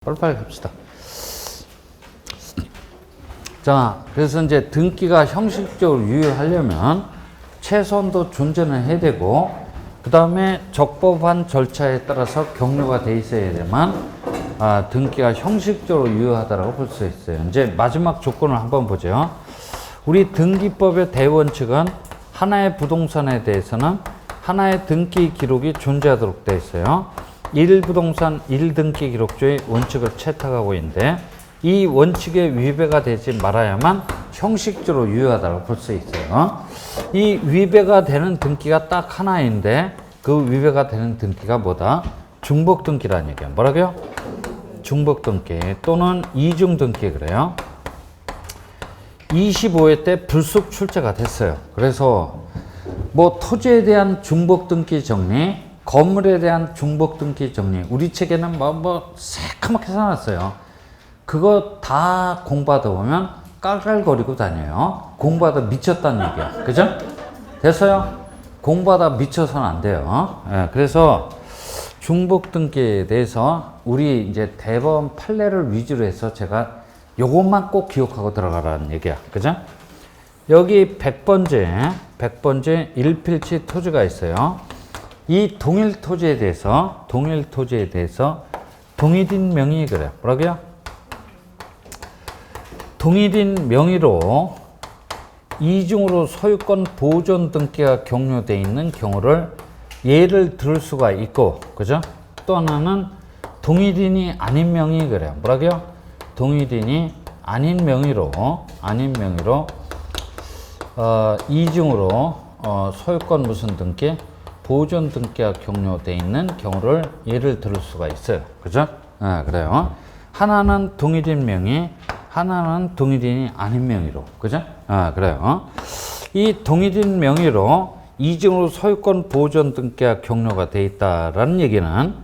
빨리빨리 갑시다. 자, 그래서 이제 등기가 형식적으로 유효하려면 최소한도 존재는 해야 되고, 그 다음에 적법한 절차에 따라서 격려가 돼 있어야만 등기가 형식적으로 유효하다고 볼 수 있어요. 이제 마지막 조건을 한번 보죠. 우리 등기법의 대원칙은 하나의 부동산에 대해서는 하나의 등기 기록이 존재하도록 되어 있어요. 1부동산 1등기 기록주의 원칙을 채택하고 있는데, 이 원칙에 위배가 되지 말아야만 형식적으로 유효하다고 볼 수 있어요. 이 위배가 되는 등기가 딱 하나인데, 그 위배가 되는 등기가 뭐다? 중복등기라는 얘기야. 뭐라고요? 중복등기 또는 이중등기 그래요. 25회 때 불쑥 출제가 됐어요. 그래서 뭐 토지에 대한 중복등기 정리, 건물에 대한 중복등기 정리, 우리 책에는 새카맣게 써놨어요. 그거 다 공부하다 보면 깔깔거리고 다녀요. 공부하다 미쳤다는 얘기야. 그죠? 됐어요? 공부하다 미쳐서는 안 돼요. 예, 그래서 중복등기에 대해서 우리 이제 대법원 판례를 위주로 해서 제가 요것만 꼭 기억하고 들어가라는 얘기야. 그죠? 여기 100번째 1필지 토지가 있어요. 이 동일 토지에 대해서 동일인 명의 그래요. 뭐라고요? 동일인 명의로 이중으로 소유권 보존 등기가 격려되어 있는 경우를 예를 들 수가 있고, 그죠? 또 하나는 동일인이 아닌 명의 그래요. 뭐라고요? 동일인이 아닌 명의로 이중으로 소유권 무슨 등기 보존 등기가 격려되어 있는 경우를 예를 들 수가 있어요. 그죠? 그래요. 하나는 동일인 명의, 하나는 동일인이 아닌 명의로. 그죠? 그래요. 이 동일인 명의로 이중으로 소유권 보존 등기가 격려가 되어 있다라는 얘기는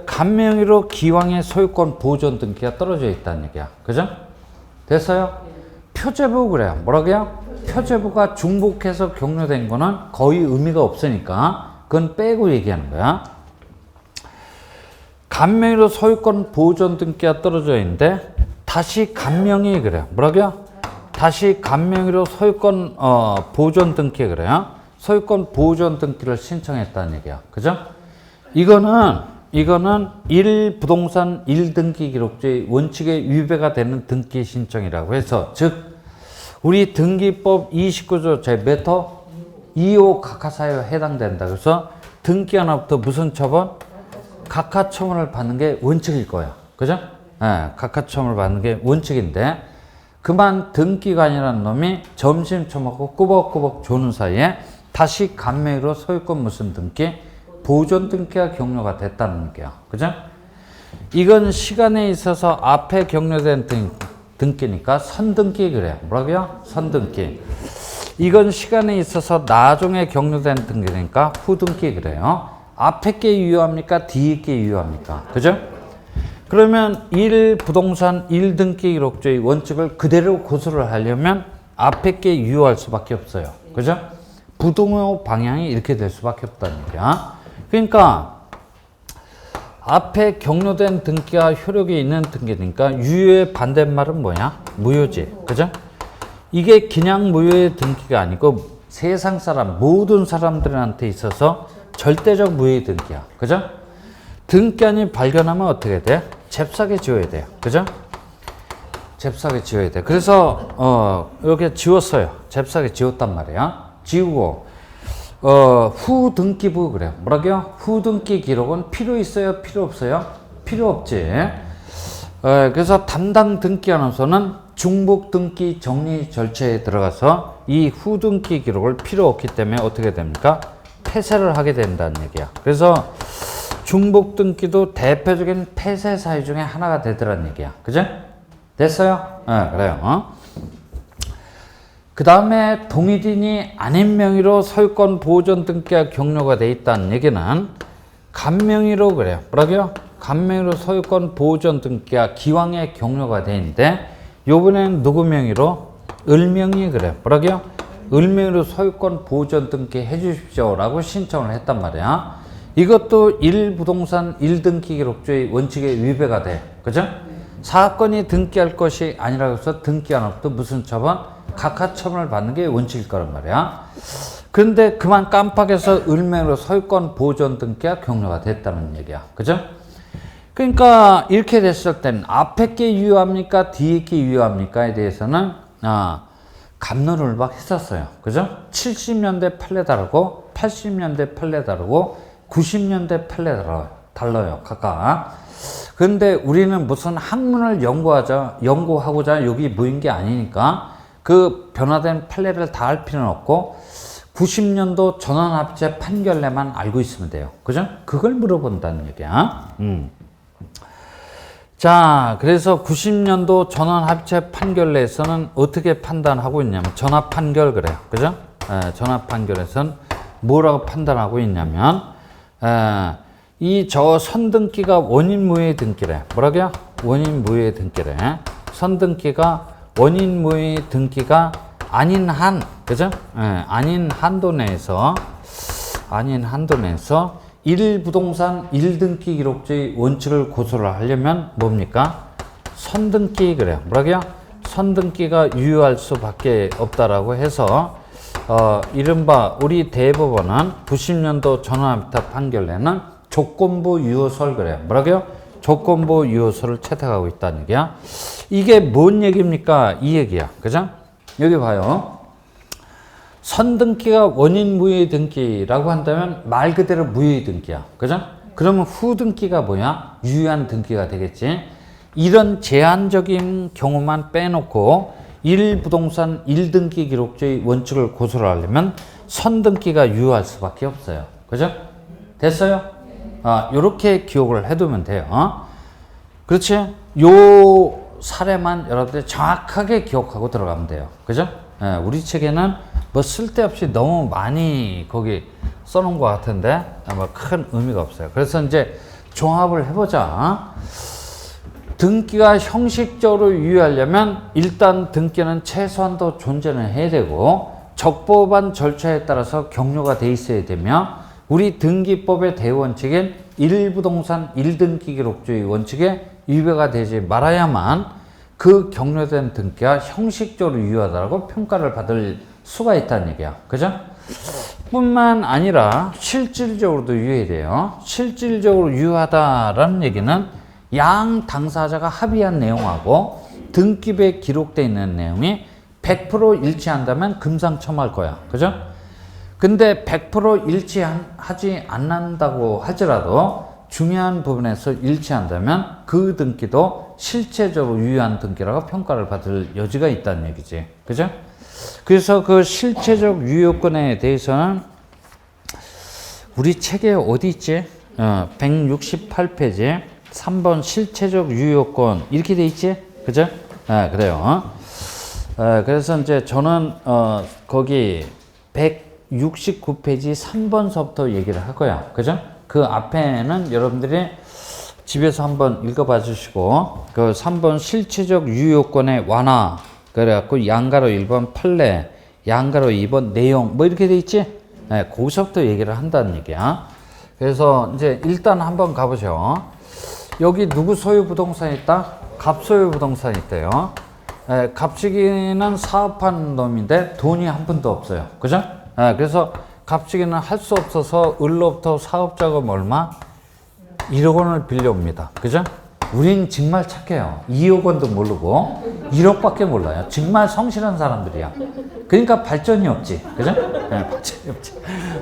간명의로 기왕의 소유권 보존 등기가 떨어져 있다는 얘기야. 그죠? 됐어요? 표제부 그래요. 뭐라고요? 표제부가 중복해서 격려된 거는 거의 의미가 없으니까 그건 빼고 얘기하는 거야. 간명의로 소유권 보존 등기가 떨어져 있는데 다시 간명의 그래요. 뭐라고요? 다시 간명의로 소유권 보존 등기 그래요. 소유권 보존 등기를 신청했다는 얘기야. 그죠? 이거는 1부동산 1등기 기록주의 원칙에 위배가 되는 등기 신청이라고 해서, 즉 우리 등기법 29조 제 몇 호? 2호 각하사유에 해당된다. 그래서 등기 하나부터 무슨 처분? 각하처분을 받는 게 원칙일 거야. 그죠? 각하처분을 받는 게 원칙인데, 그만 등기관이라는 놈이 점심 처먹고 꾸벅꾸벅 조는 사이에 다시 간명의로 소유권 무슨 등기? 보존 등기가 격려가 됐다는 얘기야. 그죠? 이건 시간에 있어서 앞에 격려된 등기니까 선등기 그래요. 뭐라고요? 선등기. 이건 시간에 있어서 나중에 격려된 등기니까 후등기 그래요. 앞에 게 유효합니까? 뒤에 게 유효합니까? 그죠? 그러면 1부동산 1등기 기록주의 원칙을 그대로 고수를 하려면 앞에 게 유효할 수밖에 없어요. 그죠? 부동의 방향이 이렇게 될 수밖에 없다는 얘기야. 그러니까 앞에 격려된 등기가 효력이 있는 등기니까 유효의 반대말은 뭐냐? 무효지. 그죠? 이게 그냥 무효의 등기가 아니고 세상 사람, 모든 사람들한테 있어서 절대적 무효의 등기야. 그죠? 등기한이 발견하면 어떻게 돼? 잽싸게 지워야 돼요. 그죠? 잽싸게 지워야 돼. 그래서 이렇게 지웠어요. 잽싸게 지웠단 말이야. 지우고 후등기부 그래요. 뭐라고요? 후등기 기록은 필요 있어요? 필요 없어요? 필요 없지. 그래서 담당 등기관으로서는 중복등기 정리 절차에 들어가서 이 후등기 기록을 필요 없기 때문에 어떻게 됩니까? 폐쇄를 하게 된다는 얘기야. 그래서 중복등기도 대표적인 폐쇄 사유 중에 하나가 되더라는 얘기야. 그죠? 됐어요? 그래요. 그 다음에 동일인이 아닌 명의로 소유권 보존 등기가 격려가 돼 있다는 얘기는 간명의로 그래요. 뭐라고요? 간명의로 소유권 보존 등기가 기왕에 격려가 돼 있는데, 요번에는 누구 명의로? 을명의 그래요. 뭐라고요? 을명의로 소유권 보존 등기 해주십시오 라고 신청을 했단 말이야. 이것도 1부동산 1등기 기록주의 원칙에 위배가 돼. 그죠? 사건이 등기할 것이 아니라고 해서 등기 안 없도 무슨 처분? 각하처분을 받는 게 원칙일 거란 말이야. 그런데 그만 깜빡해서 을맹으로 소유권 보존 등기가 격려가 됐다는 얘기야. 그죠? 그러니까 이렇게 됐을 땐 앞에 게 유효합니까? 뒤에 게 유효합니까?에 대해서는 갑론을 막 했었어요. 그죠? 70년대 판례 다르고 80년대 판례 다르고 90년대 판례 달라요. 각각. 그런데 우리는 무슨 학문을 연구하고자 여기 모인 게 아니니까 그 변화된 판례를 다 알 필요는 없고 90년도 전원합체 판결례만 알고 있으면 돼요. 그죠? 그걸 물어본다는 얘기야. 자, 그래서 90년도 전원합체 판결례에서는 어떻게 판단하고 있냐면 전합 판결 그래요. 그죠? 전합 판결에서는 뭐라고 판단하고 있냐면 이 저 선등기가 원인무효의 등기래. 뭐라고요? 원인무효의 등기래. 선등기가 원인무효의 등기가 아닌 한, 그죠? 아닌 한도 내에서 1부동산 1등기 기록주의 원칙을 고수를 하려면 뭡니까? 선등기 그래요. 뭐라고요? 선등기가 유효할 수밖에 없다라고 해서 이른바 우리 대법원은 90년도 전원합체 판결에는 조건부 유효설 그래요. 뭐라고요? 조건부 유효설을 채택하고 있다는 얘기야. 이게 뭔 얘기입니까? 이 얘기야. 그죠? 여기 봐요. 선등기가 원인 무효의 등기라고 한다면 말 그대로 무효의 등기야. 그죠? 그러면 후등기가 뭐야? 유효한 등기가 되겠지. 이런 제한적인 경우만 빼놓고 1부동산 1등기 기록주의 원칙을 고수를 하려면 선등기가 유효할 수밖에 없어요. 그죠? 됐어요? 요렇게 기억을 해두면 돼요. 그렇지? 요 사례만 여러분들이 정확하게 기억하고 들어가면 돼요. 그죠? 우리 책에는 뭐 쓸데없이 너무 많이 거기 써놓은 것 같은데 아마 큰 의미가 없어요. 그래서 이제 종합을 해보자. 등기가 형식적으로 유효하려면 일단 등기는 최소한도 존재는 해야 되고 적법한 절차에 따라서 격려가 돼 있어야 되며 우리 등기법의 대원칙인 1부동산 1등기 기록주의 원칙에 위배가 되지 말아야만 그 격려된 등기가 형식적으로 유효하다고 평가를 받을 수가 있다는 얘기야. 그죠? 뿐만 아니라 실질적으로도 유효해야 돼요. 실질적으로 유효하다라는 얘기는 양 당사자가 합의한 내용하고 등기부에 기록되어 있는 내용이 100% 일치한다면 금상첨화할 거야. 그죠? 근데 100% 일치하지 않는다고 하더라도 중요한 부분에서 일치한다면 그 등기도 실체적으로 유효한 등기라고 평가를 받을 여지가 있다는 얘기지. 그죠? 그래서 그 실체적 유효권에 대해서는 우리 책에 어디 있지? 168페이지 3번 실체적 유효권 이렇게 돼 있지? 그죠? 그래요. 그래서 이제 저는 거기 169페이지 3번서부터 얘기를 할 거야. 그죠? 그 앞에는 여러분들이 집에서 한번 읽어봐 주시고 그 3번 실체적 유효권의 완화 그래갖고 양가로 1번 판례 양가로 2번 내용 뭐 이렇게 돼 있지? 거기서부터 얘기를 한다는 얘기야. 그래서 이제 일단 한번 가보죠. 여기 누구 소유 부동산이 있다? 갑소유 부동산이 있대요. 갑치기는 사업하는 놈인데 돈이 한 푼도 없어요. 그죠? 그래서 갑치기는 할 수 없어서 을로부터 사업자금 얼마? 1억 원을 빌려옵니다. 그죠? 우린 정말 착해요. 2억 원도 모르고 1억밖에 몰라요. 정말 성실한 사람들이야. 그러니까 발전이 없지. 그죠? 발전이 없지.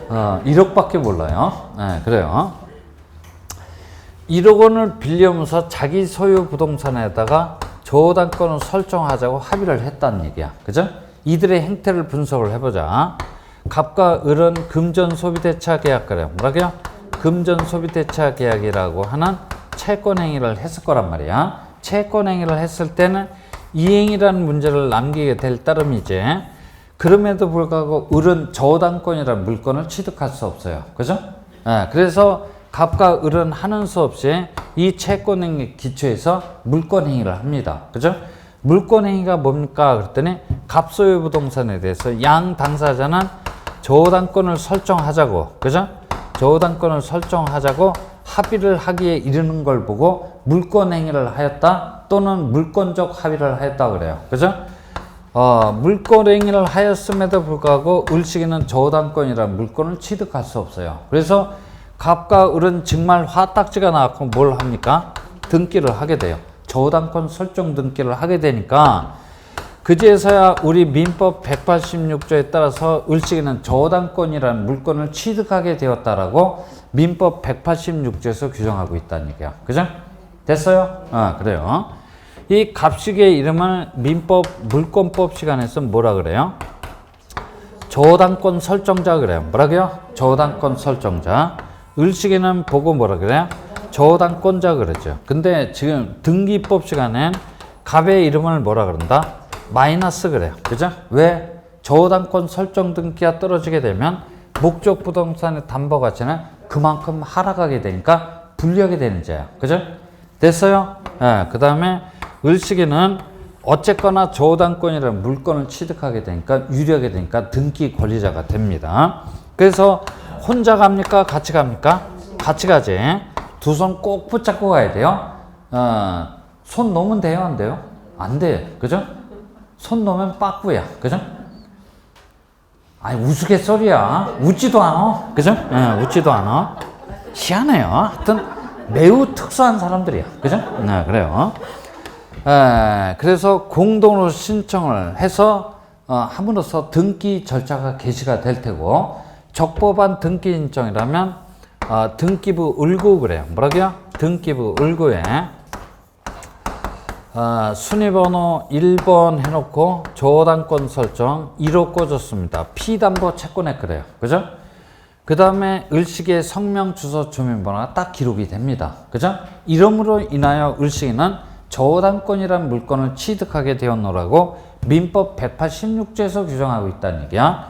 1억밖에 몰라요. 그래요. 1억 원을 빌려오면서 자기 소유 부동산에다가 저당권을 설정하자고 합의를 했다는 얘기야. 그죠? 이들의 행태를 분석을 해보자. 갑과 을은 금전 소비대차 계약 그래요. 뭐라고요? 금전 소비대차 계약이라고 하는 채권행위를 했을 거란 말이야. 채권행위를 했을 때는 이행이라는 문제를 남기게 될 따름이지. 그럼에도 불구하고 을은 저당권이라는 물건을 취득할 수 없어요. 그죠? 그래서 갑과 을은 하는 수 없이 이 채권행위 기초에서 물권행위를 합니다. 그죠? 물권행위가 뭡니까? 그랬더니 갑소유 부동산에 대해서 양 당사자는 저당권을 설정하자고. 그죠? 저당권을 설정하자고 합의를 하기에 이르는 걸 보고 물권행위를 하였다 또는 물권적 합의를 하였다 그래요. 그죠? 물권행위를 하였음에도 불구하고 을식이는 저당권이라는 물권을 취득할 수 없어요. 그래서 갑과 을은 정말 화딱지가 나왔고 뭘 합니까? 등기를 하게 돼요. 저당권 설정 등기를 하게 되니까 그제서야 우리 민법 186조에 따라서 을식이는 저당권이라는 물권을 취득하게 되었다라고 민법 186조에서 규정하고 있다는 얘기야. 그죠? 됐어요? 그래요. 이 갑식의 이름을 민법 물권법 시간에서 뭐라 그래요? 저당권 설정자 그래요. 뭐라고요? 저당권 설정자. 을식에는 보고 뭐라 그래요? 저당권자 그러죠. 근데 지금 등기법 시간엔 갑의 이름을 뭐라 그런다? 마이너스 그래요. 그죠? 왜? 저당권 설정 등기가 떨어지게 되면 목적 부동산의 담보 가치는 그만큼 하락하게 되니까 불리하게 되는 자야. 그죠? 됐어요? 그 다음에 을식에는 어쨌거나 저당권이라는 물건을 취득하게 되니까 유리하게 되니까 등기 권리자가 됩니다. 그래서 혼자 갑니까? 같이 갑니까? 같이 가지. 두 손 꼭 붙잡고 가야 돼요. 손 놓으면 돼요? 안 돼요? 안 돼. 그죠? 손 놓으면 빠꾸야. 그죠? 아니, 우스갯소리야. 웃지도 않아. 그죠? 웃지도 않아. 희한해요. 하여튼 매우 특수한 사람들이야. 그죠? 네, 그래요. 그래서 공동으로 신청을 해서 함으로써 등기 절차가 개시가 될 테고 적법한 등기 신청이라면 등기부 을구 그래요. 뭐라고요? 등기부 을구에 순위번호 1번 해놓고 저당권 설정 1호 꽂았습니다. 피담보 채권에 그래요. 그죠? 그 다음에 을식의 성명, 주소, 주민번호가 딱 기록이 됩니다. 그죠? 이름으로 인하여 을식이는 저당권이란 물건을 취득하게 되었노라고 민법 186조에서 규정하고 있다는 얘기야.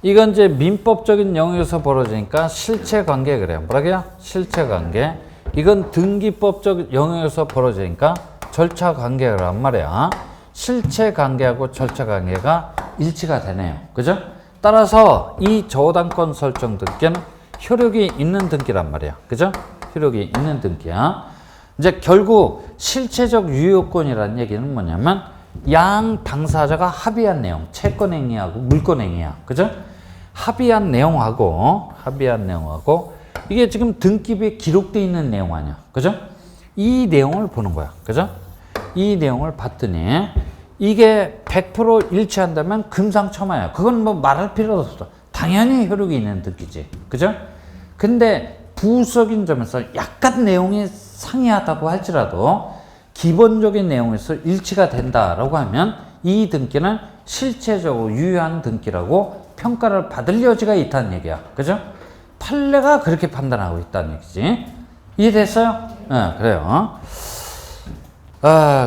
이건 이제 민법적인 영역에서 벌어지니까 실체관계 그래요. 뭐라고요? 실체관계. 이건 등기법적 영역에서 벌어지니까 절차관계란 말이야. 실체관계하고 절차관계가 일치가 되네요. 그죠? 따라서 이 저당권 설정 등기는 효력이 있는 등기란 말이야. 그죠? 효력이 있는 등기야. 이제 결국 실체적 유효권이라는 얘기는 뭐냐면 양 당사자가 합의한 내용, 채권행위하고 물권행위야. 그죠? 합의한 내용하고 이게 지금 등기부에 기록되어 있는 내용 아니야. 그죠? 이 내용을 보는 거야. 그죠? 이 내용을 봤더니 이게 100% 일치한다면 금상첨화야. 그건 뭐 말할 필요도 없어. 당연히 효력이 있는 등기지. 그죠? 근데 부수적인 점에서 약간 내용이 상이하다고 할지라도 기본적인 내용에서 일치가 된다라고 하면 이 등기는 실체적으로 유효한 등기라고 평가를 받을 여지가 있다는 얘기야. 그죠? 판례가 그렇게 판단하고 있다는 얘기지. 이해됐어요? 그래요.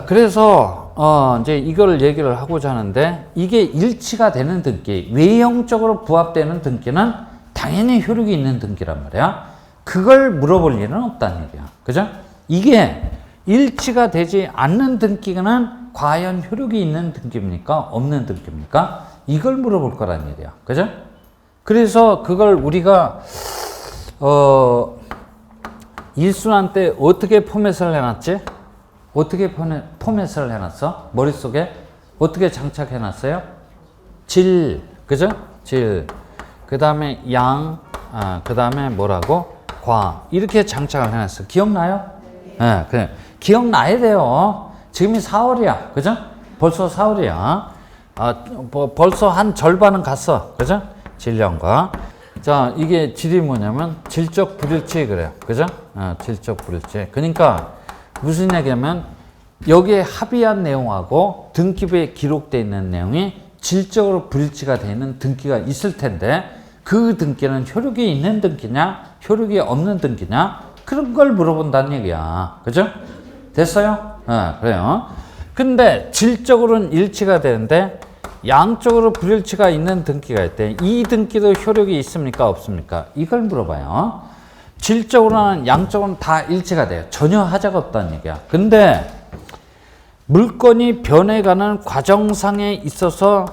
그래서 이제 이걸 얘기를 하고자 하는데 이게 일치가 되는 등기, 외형적으로 부합되는 등기는 당연히 효력이 있는 등기란 말이야. 그걸 물어볼 일은 없다는 얘기야. 그죠? 이게 일치가 되지 않는 등기는 과연 효력이 있는 등기입니까? 없는 등기입니까? 이걸 물어볼 거란 얘기야. 그죠? 그래서 그걸 우리가 일순환 때 어떻게 포맷을 해놨지? 어떻게 포맷을 해놨어? 머릿속에 어떻게 장착해놨어요? 질, 그죠? 질. 그 다음에 양, 그 다음에 뭐라고? 과. 이렇게 장착을 해놨어. 기억나요? 네, 그래. 기억나야 돼요. 지금이 4월이야. 그죠? 벌써 4월이야. 벌써 한 절반은 갔어. 그죠? 질량과. 자, 이게 질이 뭐냐면 질적 불일치 그래요. 그죠? 질적 불일치. 그러니까 무슨 얘기냐면 여기에 합의한 내용하고 등기부에 기록되어 있는 내용이 질적으로 불일치가 되어 있는 등기가 있을 텐데 그 등기는 효력이 있는 등기냐 효력이 없는 등기냐 그런 걸 물어본다는 얘기야. 그죠? 됐어요? 그래요. 근데 질적으로는 일치가 되는데 양적으로 불일치가 있는 등기가 있대. 이 등기도 효력이 있습니까? 없습니까? 이걸 물어봐요. 질적으로는 양적으로는 다 일치가 돼요. 전혀 하자가 없다는 얘기야. 근데 물건이 변해가는 과정상에 있어서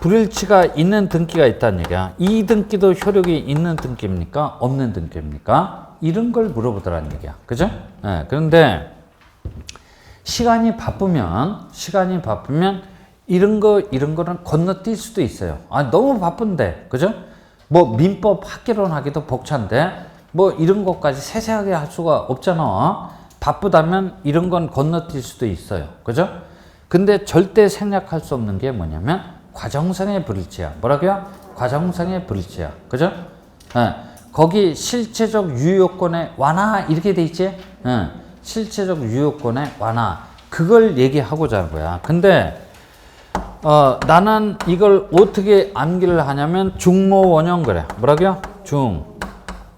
불일치가 있는 등기가 있다는 얘기야. 이 등기도 효력이 있는 등기입니까? 없는 등기입니까? 이런 걸 물어보더라는 얘기야. 그죠? 네, 그런데 시간이 바쁘면 이런 거는 건너뛸 수도 있어요. 아, 너무 바쁜데. 그죠? 뭐 민법 학개론 하기도 벅찬데 뭐 이런 것까지 세세하게 할 수가 없잖아. 바쁘다면 이런 건 건너뛸 수도 있어요. 그죠? 근데 절대 생략할 수 없는 게 뭐냐면 과정상의 불일치야. 뭐라고요? 과정상의 불일치야. 그죠? 네. 거기 실체적 유효권의 완화 이렇게 돼 있지? 네. 실체적 유효권의 완화. 그걸 얘기하고자 하는 거야. 근데 나는 이걸 어떻게 암기를 하냐면 중모 원형 그래. 뭐라고요? 중,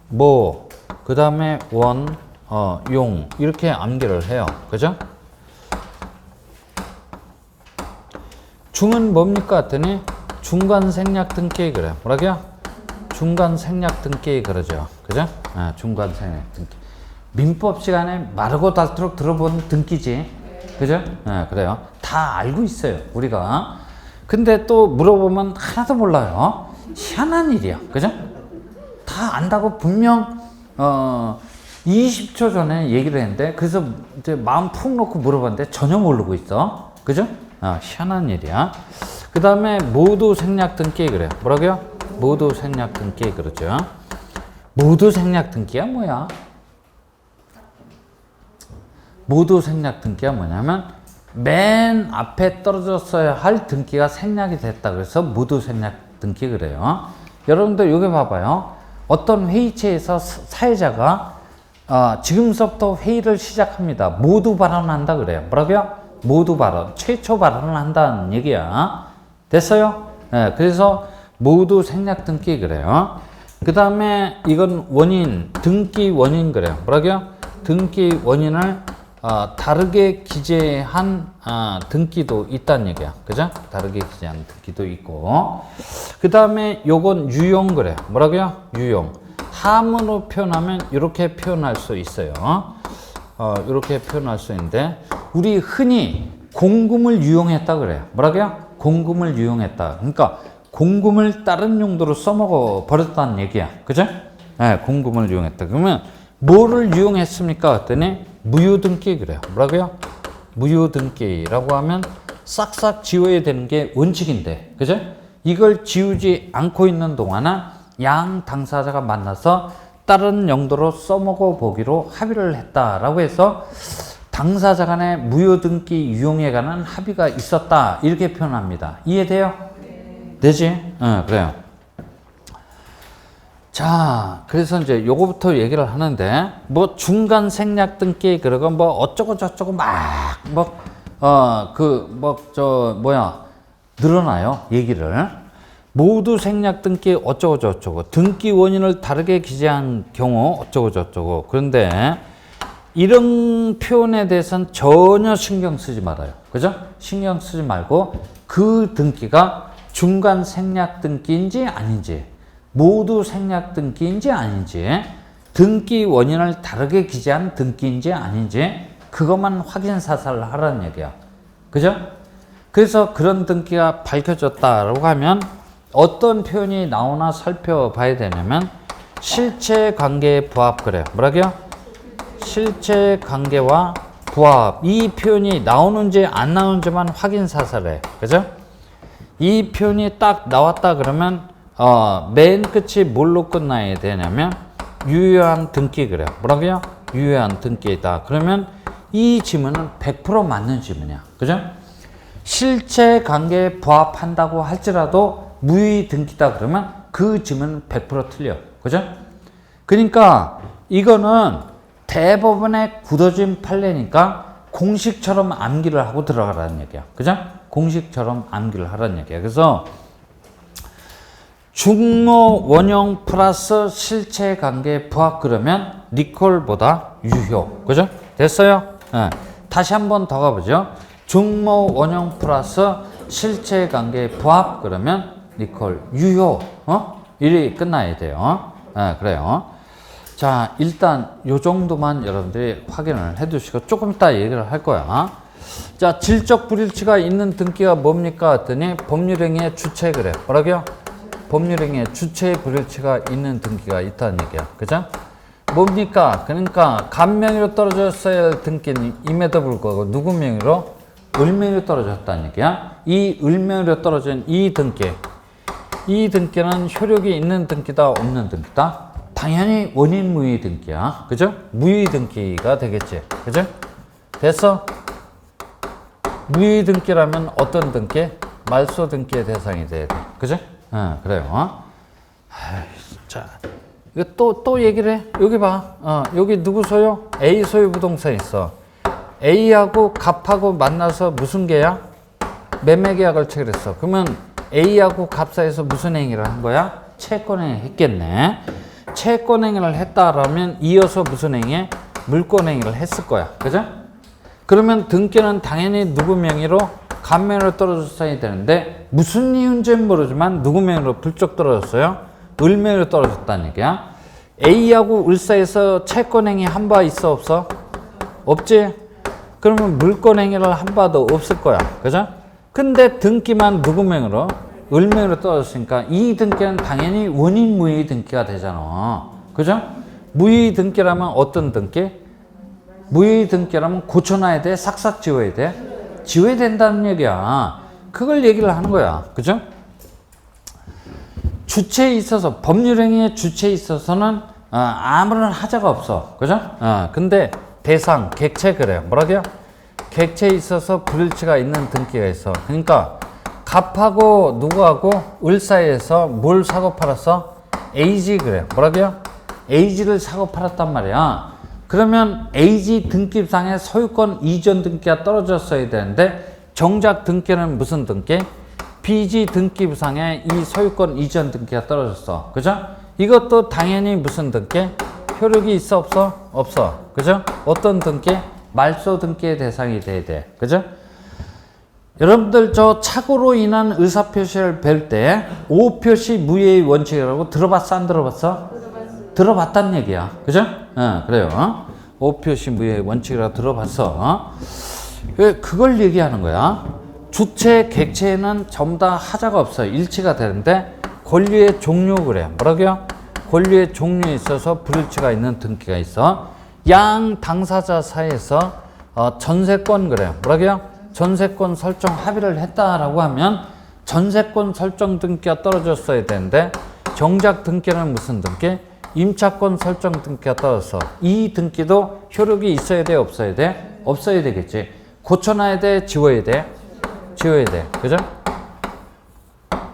모, 그 다음에 원, 용 이렇게 암기를 해요. 그죠? 중은 뭡니까? 했더니 중간 생략 등기 그래. 뭐라고요? 중간 생략 등기 그러죠. 그죠? 중간 생략 등기. 민법 시간에 마르고 닳도록 들어본 등기지. 그죠? 그래요. 다 알고 있어요. 우리가. 근데 또 물어보면 하나도 몰라요. 희한한 일이야. 그죠? 다 안다고 분명 20초 전에 얘기를 했는데 그래서 이제 마음 푹 놓고 물어봤는데 전혀 모르고 있어. 그죠? 희한한 일이야. 그 다음에 모두 생략 등기 그래요. 뭐라고요? 모두 생략 등기 그러죠. 모두 생략 등기가 뭐야? 모두 생략 등기가 뭐냐면 맨 앞에 떨어졌어야 할 등기가 생략이 됐다. 그래서 모두 생략 등기 그래요. 여러분들 여기 봐봐요. 어떤 회의체에서 사회자가 지금서부터 회의를 시작합니다. 모두 발언한다 그래요. 뭐라고요? 모두 발언. 최초 발언을 한다는 얘기야. 됐어요? 네, 그래서 모두 생략 등기 그래요. 그 다음에 이건 원인, 등기 원인 그래요. 뭐라고요? 등기 원인을 다르게 기재한 등기도 있다는 얘기야. 그죠? 다르게 기재한 등기도 있고. 그 다음에 요건 유용 그래. 뭐라고요? 유용. 함으로 표현하면 이렇게 표현할 수 있어요. 이렇게 표현할 수 있는데 우리 흔히 공금을 유용했다 그래요. 뭐라고요? 공금을 유용했다. 그러니까 공금을 다른 용도로 써먹어 버렸다는 얘기야. 그죠? 네, 공금을 유용했다. 그러면 뭐를 유용했습니까? 했더니 무효등기 그래요. 뭐라고요? 무효등기라고 하면 싹싹 지워야 되는 게 원칙인데, 그죠? 이걸 지우지 않고 있는 동안은 양 당사자가 만나서 다른 용도로 써먹어 보기로 합의를 했다라고 해서 당사자 간의 무효등기 유용에 관한 합의가 있었다. 이렇게 표현합니다. 이해돼요? 네. 되지? 그래요. 자, 그래서 이제 요거부터 얘기를 하는데, 뭐 중간 생략 등기, 그러고 뭐 어쩌고 저쩌고 막, 늘어나요. 얘기를. 모두 생략 등기 어쩌고 저쩌고, 등기 원인을 다르게 기재한 경우 어쩌고 저쩌고. 그런데 이런 표현에 대해서는 전혀 신경 쓰지 말아요. 그죠? 신경 쓰지 말고 그 등기가 중간 생략 등기인지 아닌지, 모두 생략 등기인지 아닌지, 등기 원인을 다르게 기재한 등기인지 아닌지 그것만 확인 사살을 하라는 얘기야. 그죠? 그래서 그런 등기가 밝혀졌다라고 하면 어떤 표현이 나오나 살펴봐야 되냐면 실체관계에 부합 그래요. 뭐라고요? 실체관계와 부합. 이 표현이 나오는지 안 나오는지만 확인 사살해. 그죠? 이 표현이 딱 나왔다 그러면 맨 끝이 뭘로 끝나야 되냐면 유효한 등기 그래요. 뭐라고요? 유효한 등기이다. 그러면 이 지문은 100% 맞는 지문이야. 그죠? 실체관계에 부합한다고 할지라도 무효 등기다 그러면 그 지문은 100% 틀려. 그죠? 그러니까 이거는 대법원의 굳어진 판례니까 공식처럼 암기를 하고 들어가라는 얘기야. 그죠? 공식처럼 암기를 하라는 얘기야. 그래서 중모 원형 플러스 실체관계 부합 그러면 리콜보다 유효. 그죠? 됐어요? 네. 다시 한 번 더 가보죠. 중모 원형 플러스 실체관계 부합 그러면 리콜 유효. 일이 끝나야 돼요. 네, 그래요. 자, 일단 요 정도만 여러분들이 확인을 해 두시고 조금 이따 얘기를 할 거야. 자, 질적 불일치가 있는 등기가 뭡니까? 했더니 법률행위의 주체 그래. 뭐라고요? 법률행위의 주체의 불일치가 있는 등기가 있다는 얘기야. 그죠? 뭡니까? 그러니까 간명의로 떨어졌어야 할 등기는 임에도 불구하고 누구 명의로? 을명의로 떨어졌다는 얘기야. 이 을명의로 떨어진 이 등기는 효력이 있는 등기다, 없는 등기다? 당연히 원인 무의 등기야. 그죠? 무의 등기가 되겠지. 그죠? 됐어? 무의 등기라면 어떤 등기? 말소 등기의 대상이 돼야 돼. 그죠? 그래요. 자, 이거 또 얘기를 해. 여기 봐. 여기 누구 소유? A 소유 부동산 있어. A하고 갑하고 만나서 무슨 계약? 매매 계약을 체결했어. 그러면 A하고 갑 사이에서 무슨 행위를 한 거야? 채권행위 했겠네. 채권행위를 했다라면 이어서 무슨 행위? 물권행위를 했을 거야. 그죠? 그러면 등기는 당연히 누구 명의로? 간명의로 떨어졌어야 되는데 무슨 이유인지는 모르지만 누구 명의로 불적 떨어졌어요? 을 명의로 떨어졌다는 얘기야. A하고 을 사이에서 채권행위 한 바 있어, 없어? 없지? 그러면 물권행위를 한 바도 없을 거야. 그죠? 근데 등기만 누구 명의로? 을 명의로 떨어졌으니까 이 등기는 당연히 원인 무의 등기가 되잖아. 그죠? 무의 등기라면 어떤 등기? 무의 등기라면 고쳐놔야 돼? 싹싹 지워야 돼? 지워야 된다는 얘기야. 그걸 얘기를 하는 거야. 그죠? 주체에 있어서, 법률행위의 주체에 있어서는 아무런 하자가 없어. 그죠? 근데 대상, 객체 그래요. 뭐라고요? 객체에 있어서 불일치가 있는 등기가 있어. 그러니까 갑하고 누구하고 을 사이에서 뭘 사고 팔았어? AG 그래요. 뭐라고요? AG를 사고 팔았단 말이야. 그러면 AG 등기상의 소유권 이전 등기가 떨어졌어야 되는데 정작 등기는 무슨 등기? BG 등기부상에 이 소유권 이전 등기가 떨어졌어. 그죠? 이것도 당연히 무슨 등기? 효력이 있어, 없어? 없어. 그죠? 어떤 등기? 말소 등기의 대상이 돼야 돼. 그죠? 여러분들 저 착오로 인한 의사표시를 뵐 때 오표시 무효의 원칙이라고 들어봤어, 안 들어봤어? 들어봤단 얘기야. 그죠? 그래요. 오표시 무효의 원칙이라고 들어봤어. 그걸 얘기하는 거야. 주체, 객체에는 전부 다 하자가 없어요. 일치가 되는데 권리의 종류 그래. 뭐라고요? 권리의 종류에 있어서 불일치가 있는 등기가 있어. 양 당사자 사이에서 전세권 그래요. 뭐라고요? 전세권 설정 합의를 했다라고 하면 전세권 설정 등기가 떨어졌어야 되는데 정작 등기는 무슨 등기? 임차권 설정 등기가 떨어졌어. 이 등기도 효력이 있어야 돼, 없어야 돼? 없어야 되겠지. 고쳐놔야 돼, 지워야 돼? 지워야 돼. 그죠?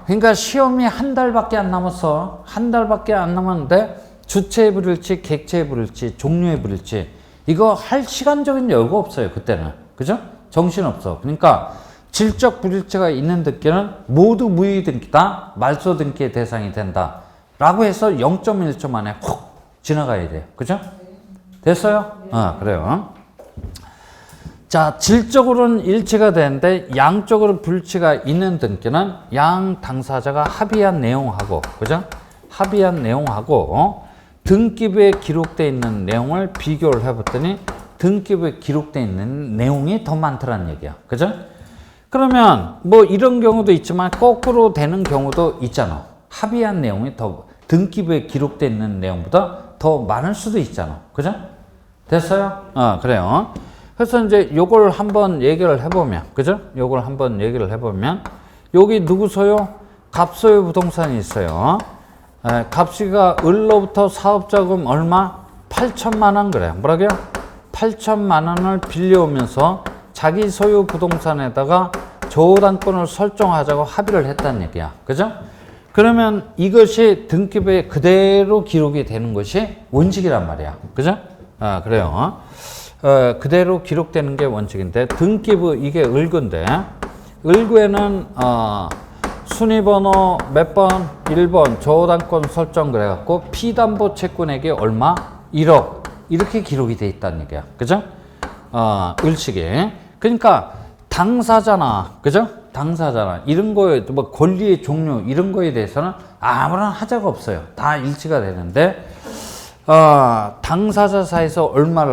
그러니까 시험이 한 달밖에 안 남았어. 한 달밖에 안 남았는데 주체의 불일치, 객체의 불일치, 종류의 불일치 이거 할 시간적인 여유가 없어요. 그때는. 그죠? 정신없어. 그러니까 질적 불일치가 있는 등기는 모두 무의 등기다. 말소 등기의 대상이 된다. 라고 해서 0.1초 만에 훅 지나가야 돼요. 그죠? 됐어요? 그래요. 자, 질적으로는 일치가 되는데 양적으로 불일치가 있는 등기는 양 당사자가 합의한 내용하고, 그죠? 합의한 내용하고 등기부에 기록되어 있는 내용을 비교를 해봤더니 등기부에 기록되어 있는 내용이 더 많더라는 얘기야. 그죠? 그러면 뭐 이런 경우도 있지만 거꾸로 되는 경우도 있잖아. 합의한 내용이 더 등기부에 기록되어 있는 내용보다 더 많을 수도 있잖아. 그죠? 됐어요? 그래요. 그래서 이제 요걸 한번 얘기를 해보면, 그죠? 요걸 한번 얘기를 해보면, 여기 누구 소유? 갑소유 부동산이 있어요. 갑씨가 을로부터 사업자금 얼마? 8천만 원 그래. 뭐라고요? 8천만 원을 빌려오면서 자기 소유 부동산에다가 저당권을 설정하자고 합의를 했다는 얘기야. 그죠? 그러면 이것이 등기부에 그대로 기록이 되는 것이 원칙이란 말이야. 그죠? 그래요. 그대로 기록되는 게 원칙인데 등기부 이게 을구인데 을구에는 순위번호 몇 번? 1번 저당권 설정 그래갖고 피담보 채권액이 얼마? 1억 이렇게 기록이 돼 있다는 얘기야. 그죠? 을식이. 그러니까 당사자나 그죠? 당사자나 이런 거에 뭐 권리의 종류 이런 거에 대해서는 아무런 하자가 없어요. 다 일치가 되는데 당사자 사이에서 얼마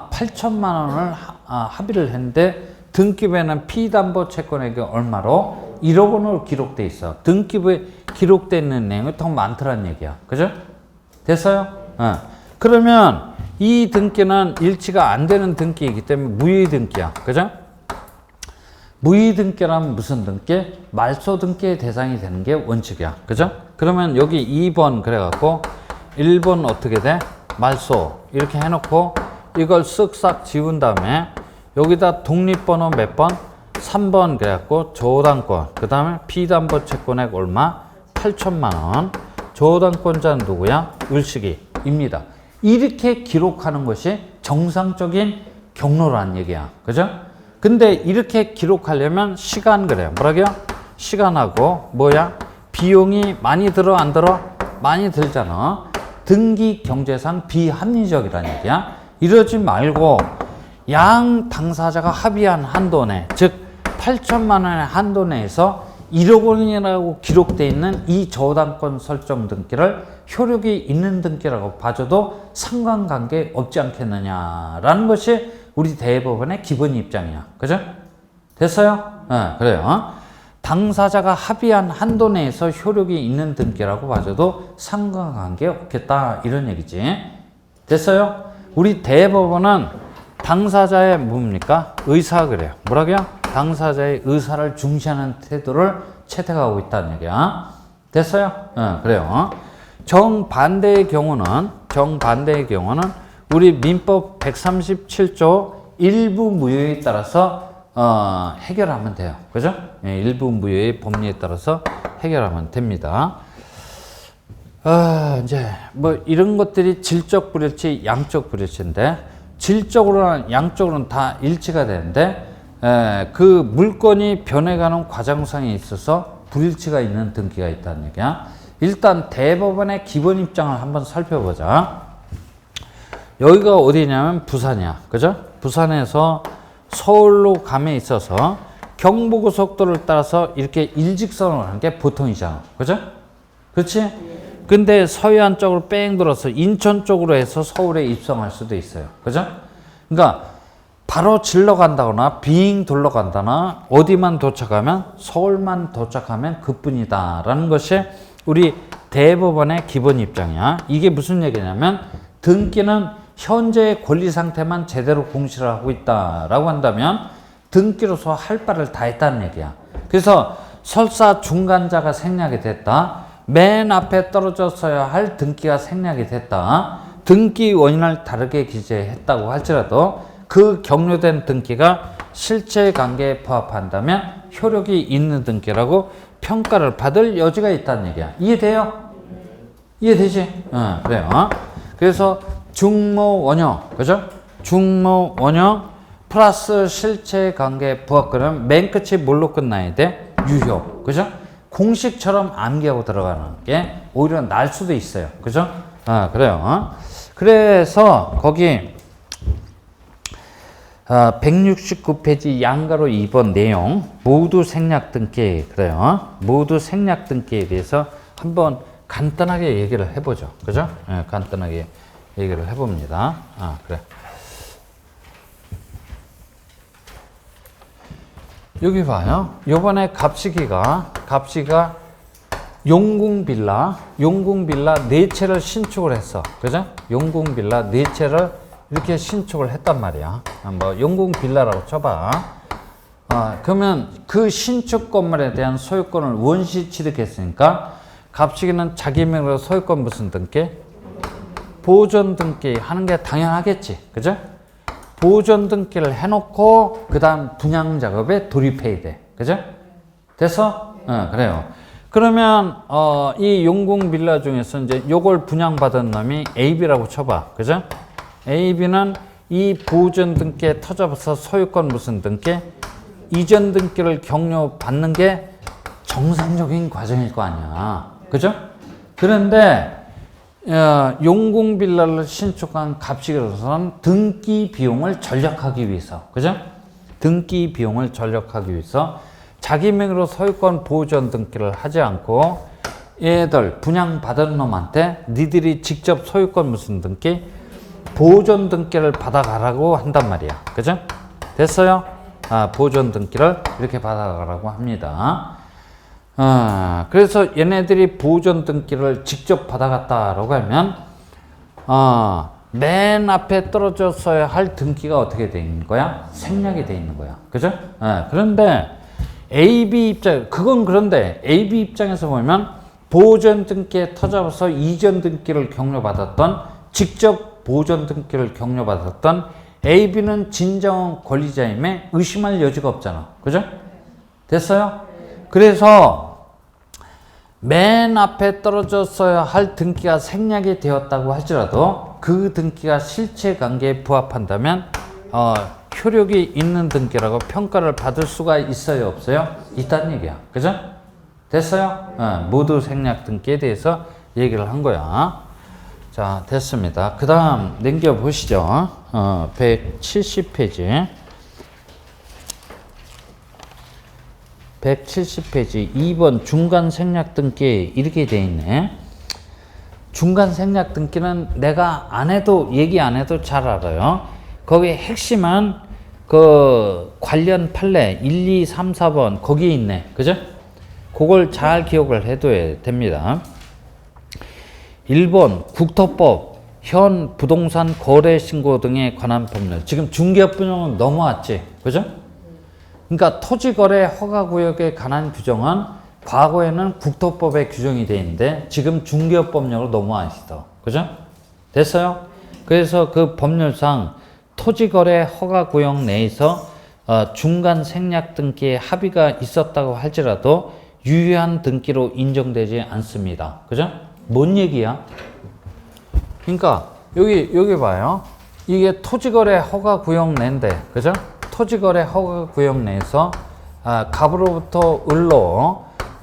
8천만 원을 합의를 했는데 등기부에는 피담보채권액이 얼마로 1억 원으로 기록돼 있어. 등기부에 기록돼 있는 내용이 더 많더란 얘기야. 그죠? 됐어요? 그러면 이 등기는 일치가 안 되는 등기이기 때문에 무효 등기야. 그죠? 무효 등기라면 무슨 등기? 말소 등기의 대상이 되는 게 원칙이야. 그죠? 그러면 여기 2번 그래갖고 1번 어떻게 돼? 말소 이렇게 해놓고 이걸 쓱싹 지운 다음에 여기다 독립번호 몇 번? 3번 그래갖고 저당권 그 다음에 피담보채권액 얼마? 8천만 원. 저당권자는 누구야? 을식이입니다. 이렇게 기록하는 것이 정상적인 경로라는 얘기야. 그죠? 근데 이렇게 기록하려면 시간 그래요. 뭐라고요? 시간하고 뭐야? 비용이 많이 들어 안 들어? 많이 들잖아. 등기 경제상 비합리적이라는 얘기야. 이러지 말고 양 당사자가 합의한 한도 내, 즉 8천만 원의 한도 내에서 1억 원이라고 기록되어 있는 이 저당권 설정 등기를 효력이 있는 등기라고 봐줘도 상관관계 없지 않겠느냐라는 것이 우리 대법원의 기본 입장이야. 그죠? 됐어요? 네, 그래요. 당사자가 합의한 한도 내에서 효력이 있는 등기라고 봐줘도 상관관계 없겠다 이런 얘기지. 됐어요? 우리 대법원은 당사자의 뭡니까? 의사 그래요. 뭐라고요? 당사자의 의사를 중시하는 태도를 채택하고 있다는 얘기야. 됐어요? 그래요. 정반대의 경우는 우리 민법 137조 일부 무효에 따라서 해결하면 돼요. 그죠? 일부 무효의 법리에 따라서 해결하면 됩니다. 이제 뭐 이런 것들이 질적 불일치, 양적 불일치인데 질적으로는 양적으로는 다 일치가 되는데 그 물건이 변해가는 과정상에 있어서 불일치가 있는 등기가 있다는 얘기야. 일단 대법원의 기본 입장을 한번 살펴보자. 여기가 어디냐면 부산이야. 그죠? 부산에서 서울로 감에 있어서 경부고속도로를 따라서 이렇게 일직선으로 가는 게 보통이잖아. 그죠? 그렇지? 근데 서해안 쪽으로 뺑 돌아서 인천 쪽으로 해서 서울에 입성할 수도 있어요. 그죠? 그러니까 바로 질러 간다거나 빙 돌러 간다나 어디만 도착하면 서울만 도착하면 그뿐이다 라는 것이 우리 대법원의 기본 입장이야. 이게 무슨 얘기냐면 등기는 현재의 권리 상태만 제대로 공시를 하고 있다라고 한다면 등기로서 할 바를 다 했다는 얘기야. 그래서 설사 중간자가 생략이 됐다. 맨 앞에 떨어졌어야 할 등기가 생략이 됐다. 등기 원인을 다르게 기재했다고 할지라도 그 경료된 등기가 실체관계에 부합한다면 효력이 있는 등기라고 평가를 받을 여지가 있다는 얘기야. 이해돼요? 이해되지? 그래요. 그래서 중모원효, 그죠? 중모원효 플러스 실체관계 부합권은 맨 끝이 뭘로 끝나야 돼? 유효, 그죠? 공식처럼 암기하고 들어가는 게 오히려 날 수도 있어요. 그죠? 그래요. 그래서 거기 169페이지 양가로 2번 내용 모두 생략 등기 그래요. 모두 생략 등기에 대해서 한번 간단하게 얘기를 해보죠. 그죠? 간단하게 얘기를 해봅니다. 그래. 여기 봐요. 요번에 갑시기가 용궁빌라 4채를 신축을 했어. 그죠? 용궁빌라 4채를 이렇게 신축을 했단 말이야. 뭐 용궁빌라라고 쳐봐. 그러면 그 신축 건물에 대한 소유권을 원시 취득했으니까 갑시기는 자기 명의로 소유권 무슨 등기? 보존 등기 하는 게 당연하겠지. 그죠? 보존 등기를 해놓고 그 다음 분양 작업에 돌입해야 돼. 그죠? 됐어? 그래요. 그러면 이 용궁 빌라 중에서 이제 요걸 분양받은 놈이 AB라고 쳐봐. 그죠? AB는 이 보존 등기에 터져서 소유권 무슨 등기? 이전 등기를 격려받는 게 정상적인 과정일 거 아니야. 그죠? 그런데 용궁 빌라를 신축한 갑시기로서는 등기 비용을 절약하기 위해서, 그죠? 등기 비용을 절약하기 위해서 자기 명의로 소유권 보존 등기를 하지 않고 얘들 분양받은 놈한테 니들이 직접 소유권 무슨 등기? 보존 등기를 받아가라고 한단 말이야. 그죠? 됐어요? 보존 등기를 이렇게 받아가라고 합니다. 그래서 얘네들이 보존 등기를 직접 받아갔다라고 하면, 맨 앞에 떨어졌어야 할 등기가 어떻게 돼 있는 거야? 생략이 돼 있는 거야. 그죠? 그런데 AB 입장, 그런데 AB 입장에서 보면 보존 등기에 터잡아서 이전 등기를 격려받았던, 직접 보존 등기를 격려받았던 AB는 진정 권리자임에 의심할 여지가 없잖아. 그죠? 됐어요? 그래서 맨 앞에 떨어졌어야 할 등기가 생략이 되었다고 할지라도 그 등기가 실체 관계에 부합한다면 효력이 있는 등기라고 평가를 받을 수가 있어요, 없어요? 있다는 얘기야. 그죠? 됐어요? 모두 생략 등기에 대해서 얘기를 한 거야. 자, 됐습니다. 그 다음 넘겨보시죠. 170페이지. 170페이지 2번 중간 생략 등기 이렇게 돼 있네. 중간 생략 등기는 내가 안 해도, 얘기 안 해도 잘 알아요. 거기에 핵심은 그 관련 판례 1, 2, 3, 4번 거기에 있네. 그죠? 그걸 잘 기억을 해둬야 됩니다. 1번 국토법, 현 부동산 거래 신고 등에 관한 법률. 지금 중개업분양은 넘어왔지. 그죠? 그러니까 토지거래 허가구역에 관한 규정은 과거에는 국토법에 규정이 되어 있는데 지금 중개업법령으로 넘어와 있어. 그죠? 됐어요? 그래서 그 법률상 토지거래 허가구역 내에서 중간 생략 등기에 합의가 있었다고 할지라도 유효한 등기로 인정되지 않습니다. 그죠? 뭔 얘기야? 그러니까 여기 봐요. 이게 토지거래 허가구역 내인데, 그죠? 토지거래 허가구역 내에서 갑으로부터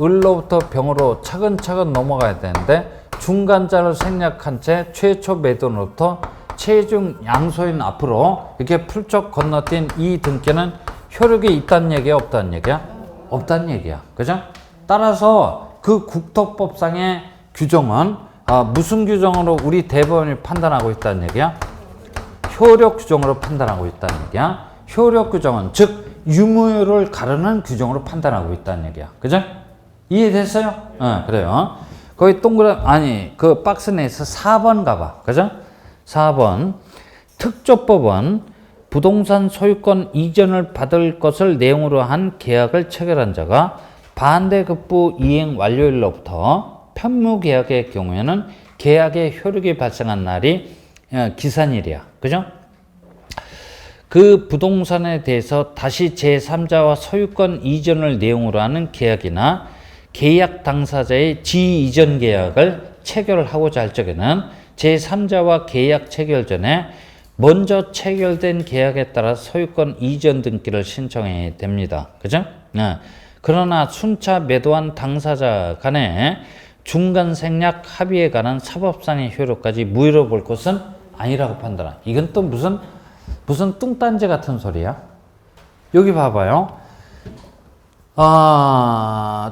을로부터 병으로 차근차근 넘어가야 되는데 중간자를 생략한 채 최초 매도로부터 최종 양소인 앞으로 이렇게 풀쩍 건너뛴 이 등기는 효력이 있다는 얘기야, 없다는 얘기야? 없다는 얘기야. 그죠? 따라서 그 국토법상의 규정은 무슨 규정으로 우리 대법원이 판단하고 있다는 얘기야? 효력 규정으로 판단하고 있다는 얘기야. 효력 규정은 즉 유무효를 가르는 규정으로 판단하고 있다는 얘기야. 그죠? 이해됐어요? 그래요. 거기 그 박스 내에서 4번 가봐. 그죠? 4번. 특조법은 부동산 소유권 이전을 받을 것을 내용으로 한 계약을 체결한 자가 반대급부 이행 완료일로부터 편무계약의 경우에는 계약의 효력이 발생한 날이 기산일이야. 그죠? 그 부동산에 대해서 다시 제3자와 소유권 이전을 내용으로 하는 계약이나 계약 당사자의 지이전 계약을 체결하고자 할 적에는 제3자와 계약 체결 전에 먼저 체결된 계약에 따라 소유권 이전 등기를 신청해야 됩니다. 그죠? 그러나 순차 매도한 당사자 간에 중간 생략 합의에 관한 사법상의 효력까지 무효로 볼 것은 아니라고 판단한다. 이건 또 무슨 뚱딴지 같은 소리야? 여기 봐봐요.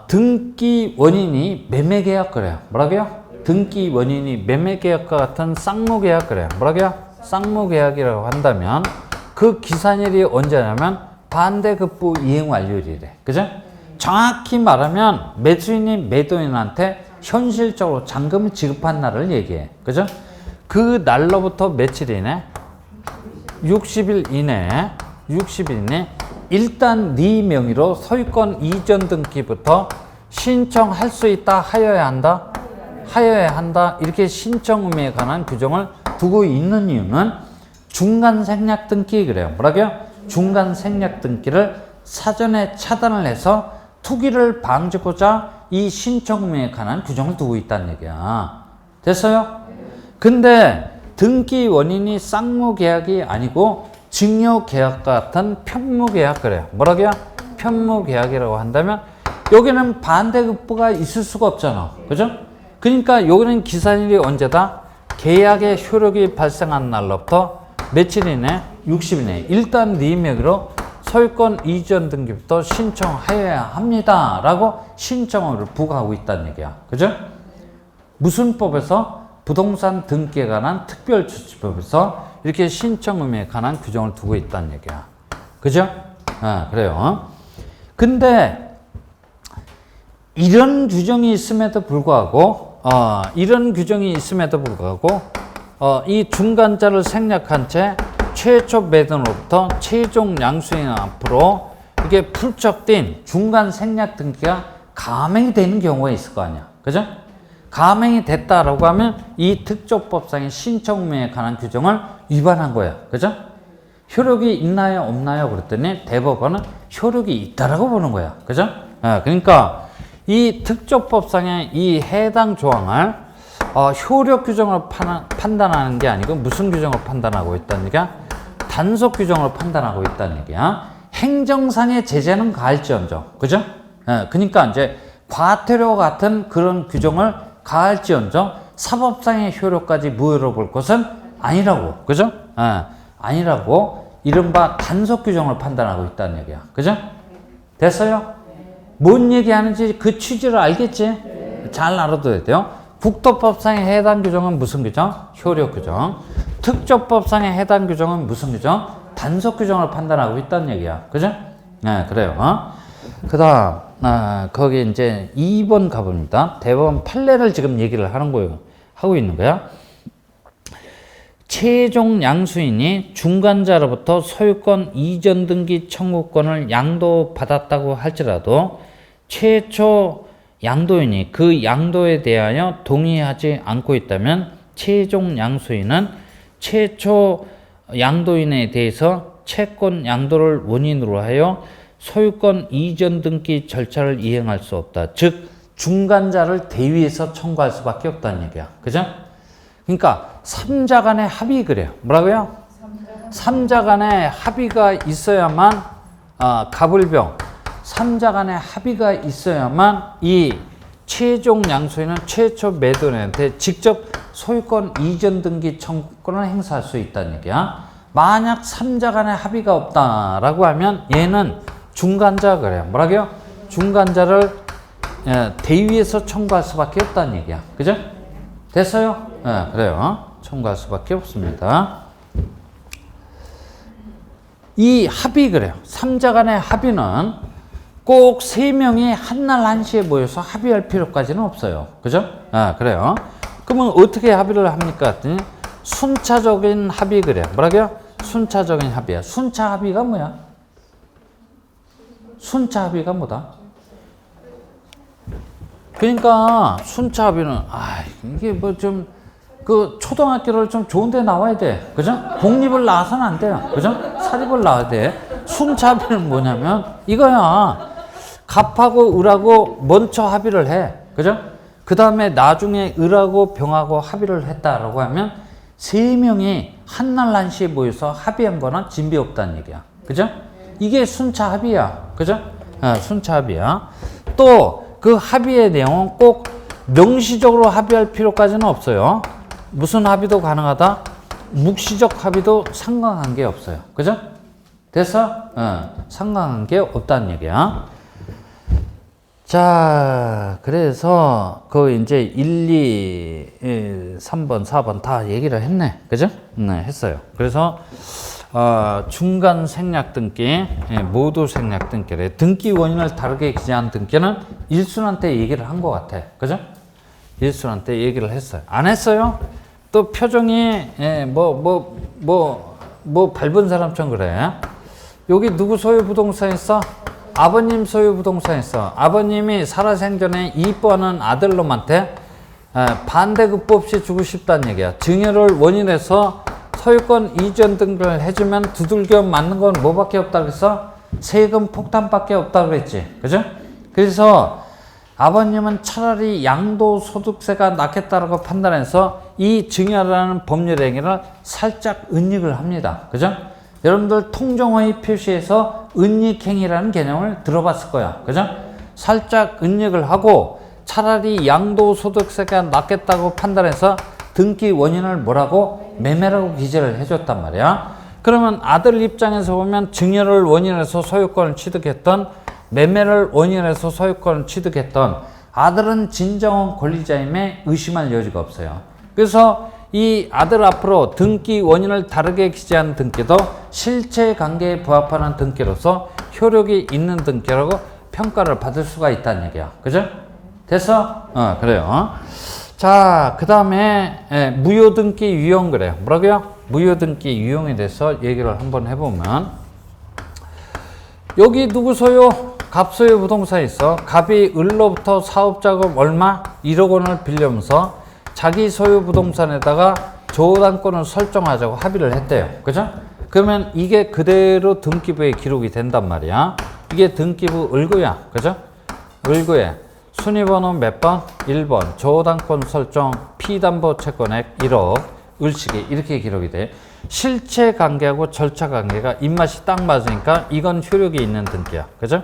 등기 원인이 매매계약 그래요. 뭐라고요? 등기 원인이 매매계약과 같은 쌍무계약 그래요. 뭐라고요? 쌍무계약이라고 한다면 그 기산일이 언제냐면 반대급부 이행 완료일이래. 그죠? 정확히 말하면 매수인이 매도인한테 현실적으로 잔금을 지급한 날을 얘기해. 그죠? 그 날로부터 며칠이네? 60일 이내 일단 네 명의로 소유권 이전 등기부터 신청할 수 있다, 하여야 한다? 하여야 한다. 이렇게 신청 의무에 관한 규정을 두고 있는 이유는 중간 생략 등기 그래요. 뭐라고요? 중간 생략 등기를 사전에 차단을 해서 투기를 방지하고자 이 신청 의무에 관한 규정을 두고 있다는 얘기야. 됐어요? 근데 등기 원인이 쌍무계약이 아니고 증여계약 같은 편무계약 그래요. 뭐라고요? 편무계약이라고 한다면 여기는 반대급부가 있을 수가 없잖아. 그죠? 그러니까 여기는 기산일이 언제다? 계약의 효력이 발생한 날로부터 며칠이네? 60이네. 일단 네 명의로 소유권 이전 등기부터 신청하여야 합니다. 라고 신청을 부과하고 있다는 얘기야. 그죠? 무슨 법에서? 부동산 등기에 관한 특별조치법에서 이렇게 신청 의무에 관한 규정을 두고 있다는 얘기야. 그죠? 그래요. 근데 이런 규정이 있음에도 불구하고 이 중간자를 생략한 채 최초 매도로부터 최종 양수인 앞으로 이게 풀적된 중간 생략 등기가 감행이 되는 경우가 있을 거 아니야. 그죠? 감행이 됐다라고 하면 이 특조법상의 신청무에 관한 규정을 위반한 거야. 그죠? 효력이 있나요? 없나요? 그랬더니 대법원은 효력이 있다라고 보는 거야. 그죠? 그러니까 이 특조법상의 이 해당 조항을 효력 규정을 판단하는 게 아니고 무슨 규정을 판단하고 있다는 얘기야? 단속 규정을 판단하고 있다는 얘기야. 행정상의 제재는 가할지언정. 그죠? 그러니까 이제 과태료 같은 그런 규정을 가할지언정 사법상의 효력까지 무효로 볼 것은 아니라고. 그죠? 아니라고 이른바 단속 규정을 판단하고 있다는 얘기야. 그죠? 됐어요? 뭔 얘기하는지 그 취지를 알겠지? 잘 알아둬야 돼요. 국토법상의 해당 규정은 무슨 규정? 효력 규정. 특조법상의 해당 규정은 무슨 규정? 단속 규정을 판단하고 있다는 얘기야. 그죠? 그래요. 그 다음, 거기 이제 2번 가봅니다. 대법원 판례를 지금 얘기를 하는 거예요. 하고 있는 거야. 최종 양수인이 중간자로부터 소유권 이전 등기 청구권을 양도받았다고 할지라도 최초 양도인이 그 양도에 대하여 동의하지 않고 있다면 최종 양수인은 최초 양도인에 대해서 채권 양도를 원인으로 하여 소유권 이전 등기 절차를 이행할 수 없다. 즉 중간자를 대위에서 청구할 수밖에 없다는 얘기야. 그죠? 그러니까 3자 간의 합의 그래요. 뭐라고요? 3자 간의 합의가 있어야만 갑을병 3자 간의 합의가 있어야만 이 최종 양수인은 최초 매도인한테 직접 소유권 이전 등기 청구권을 행사할 수 있다는 얘기야. 만약 3자 간의 합의가 없다라고 하면 얘는 중간자 그래요. 뭐라고요? 중간자를 대위에서 청구할 수밖에 없다는 얘기야. 그죠? 됐어요? 그래요. 청구할 수밖에 없습니다. 이 합의 그래요. 3자 간의 합의는 꼭 3명이 한날 한시에 모여서 합의할 필요까지는 없어요. 그죠? 그래요. 그러면 어떻게 합의를 합니까? 했더니 순차적인 합의 그래요. 뭐라고요? 순차적인 합의야. 순차 합의가 뭐야? 순차 합의가 뭐다? 그러니까 순차 합의는 이게 뭐 좀 그 초등학교를 좀 좋은 데 나와야 돼. 그죠? 공립을 나와서는 안 돼요. 그죠? 사립을 나와야 돼. 순차 합의는 뭐냐면 이거야. 갑하고 을하고 먼저 합의를 해. 그죠? 그 다음에 나중에 을하고 병하고 합의를 했다라고 하면 3명이 한날 한시에 모여서 합의한 거는 진비 없다는 얘기야. 그죠? 이게 순차 합의야. 그죠? 순차 합의야. 또 그 합의의 내용은 꼭 명시적으로 합의할 필요까지는 없어요. 무슨 합의도 가능하다? 묵시적 합의도 상관관계 없어요. 그죠? 됐어? 상관관계 없다는 얘기야. 자, 그래서 그 이제 1, 2, 3번, 4번 다 얘기를 했네. 그죠? 네, 했어요. 그래서 중간 생략 등기, 모두 생략 등기래. 등기 원인을 다르게 기재한 등기는 일순한테 얘기를 한 것 같아. 그죠? 일순한테 얘기를 했어요. 안 했어요? 또 표정이 밟은 사람처럼 그래. 여기 누구 소유 부동산 있어? 아버님 소유 부동산 있어. 아버님이 살아생전에 이뻐하는 아들놈한테 반대급부 없이 주고 싶다는 얘기야. 증여를 원인해서 소유권 이전 등기를 해주면 두들겨 맞는 건 뭐밖에 없다 그랬어? 세금 폭탄밖에 없다 그랬지. 그죠? 그래서 아버님은 차라리 양도소득세가 낫겠다라고 판단해서 이 증여라는 법률 행위를 살짝 은닉을 합니다. 그죠? 여러분들 통정허위 표시에서 은닉행위라는 개념을 들어봤을 거야. 그죠? 살짝 은닉을 하고 차라리 양도소득세가 낫겠다고 판단해서 등기 원인을 뭐라고? 매매라고 기재를 해줬단 말이야. 그러면 아들 입장에서 보면 증여를 원인해서 소유권을 취득했던 매매를 원인해서 소유권을 취득했던 아들은 진정한 권리자임에 의심할 여지가 없어요. 그래서 이 아들 앞으로 등기 원인을 다르게 기재한 등기도 실체 관계에 부합하는 등기로서 효력이 있는 등기라고 평가를 받을 수가 있다는 얘기야. 그죠? 됐어? 그래요. 자, 그 다음에 무효등기 유형 그래요. 뭐라고요? 무효등기 유형에 대해서 얘기를 한번 해보면, 여기 누구 소유? 갑 소유 부동산이 있어. 갑이 을로부터 사업자금 얼마? 1억 원을 빌려면서 자기 소유 부동산에다가 조당권을 설정하자고 합의를 했대요. 그죠? 그러면 이게 그대로 등기부에 기록이 된단 말이야. 이게 등기부 을구야. 그죠? 을구에 순위번호 몇 번? 1번. 조당권 설정 피담보 채권액 1억. 을식이 이렇게 기록이 돼. 실체 관계하고 절차 관계가 입맛이 딱 맞으니까 이건 효력이 있는 등기야. 그죠?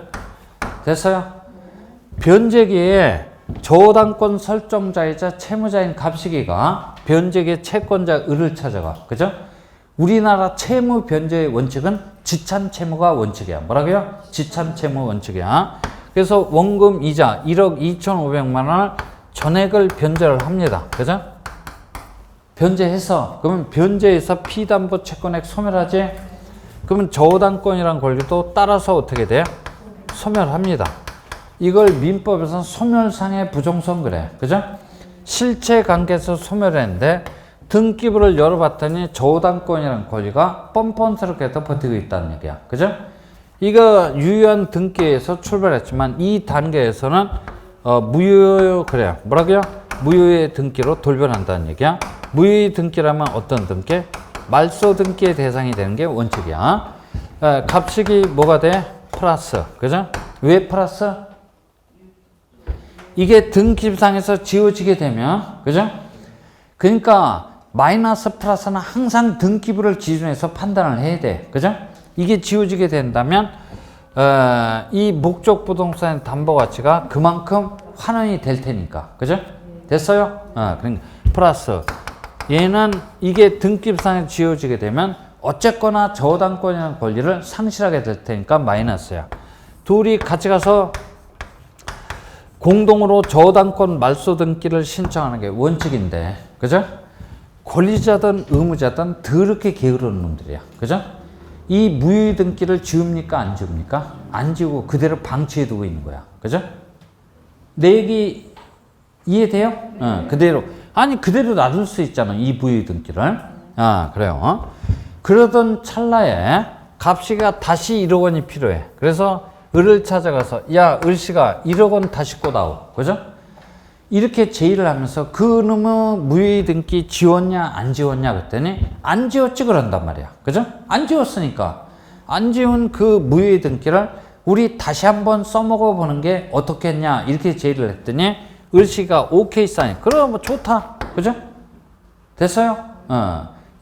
됐어요? 변제기에 조당권 설정자이자 채무자인 갑식이가 변제기의 채권자 을을 찾아가. 그죠? 우리나라 채무 변제의 원칙은 지찬 채무가 원칙이야. 뭐라고요? 지찬 채무 원칙이야. 그래서 원금 이자 1억 2,500만 원을 전액을 변제를 합니다. 그죠? 변제해서, 그러면 변제해서 피담보 채권액 소멸하지? 그러면 저당권이란 권리도 따라서 어떻게 돼요? 소멸합니다. 이걸 민법에서는 소멸상의 부정성 그래. 그죠? 실체 관계에서 소멸했는데 등기부를 열어봤더니 저당권이라는 권리가 뻔뻔스럽게도 버티고 있다는 얘기야. 그죠? 이거 유효한 등기에서 출발했지만 이 단계에서는 무효 그래요. 뭐라고요? 무효의 등기로 돌변한다는 얘기야. 무효의 등기라면 어떤 등기? 말소 등기의 대상이 되는 게 원칙이야. 갑식이 뭐가 돼? 플러스. 그죠? 왜 플러스? 이게 등기상에서 지워지게 되면, 그죠? 그러니까 마이너스 플러스는 항상 등기부를 기준해서 판단을 해야 돼. 그죠? 이게 지워지게 된다면 이 목적 부동산의 담보 가치가 그만큼 환원이 될 테니까. 그죠? 됐어요? 그러니까 플러스 얘는 이게 등기부상에 지워지게 되면 어쨌거나 저당권이라는 권리를 상실하게 될 테니까 마이너스야. 둘이 같이 가서 공동으로 저당권 말소 등기를 신청하는 게 원칙인데, 그죠? 권리자든 의무자든 더럽게 게으른 놈들이야. 그죠? 이 무효 등기를 지웁니까? 안 지웁니까? 안 지우고 그대로 방치해 두고 있는 거야. 그죠? 내 얘기 이해돼요? 그대로. 아니, 그대로 놔둘 수 있잖아. 이 무효 등기를. 그래요. 그러던 찰나에 갑씨가 다시 1억 원이 필요해. 그래서 을을 찾아가서, 야, 을씨가 1억 원 다시 꿔다오. 그죠? 이렇게 제의를 하면서 그놈의 무효 등기 지웠냐 안 지웠냐 그랬더니 안 지웠지 그런단 말이야. 그죠? 안 지웠으니까 안 지운 그 무효 등기를 우리 다시 한번 써먹어 보는 게 어떻겠냐 이렇게 제의를 했더니 을씨가 오케이 사인. 그럼 뭐 좋다. 그죠? 됐어요?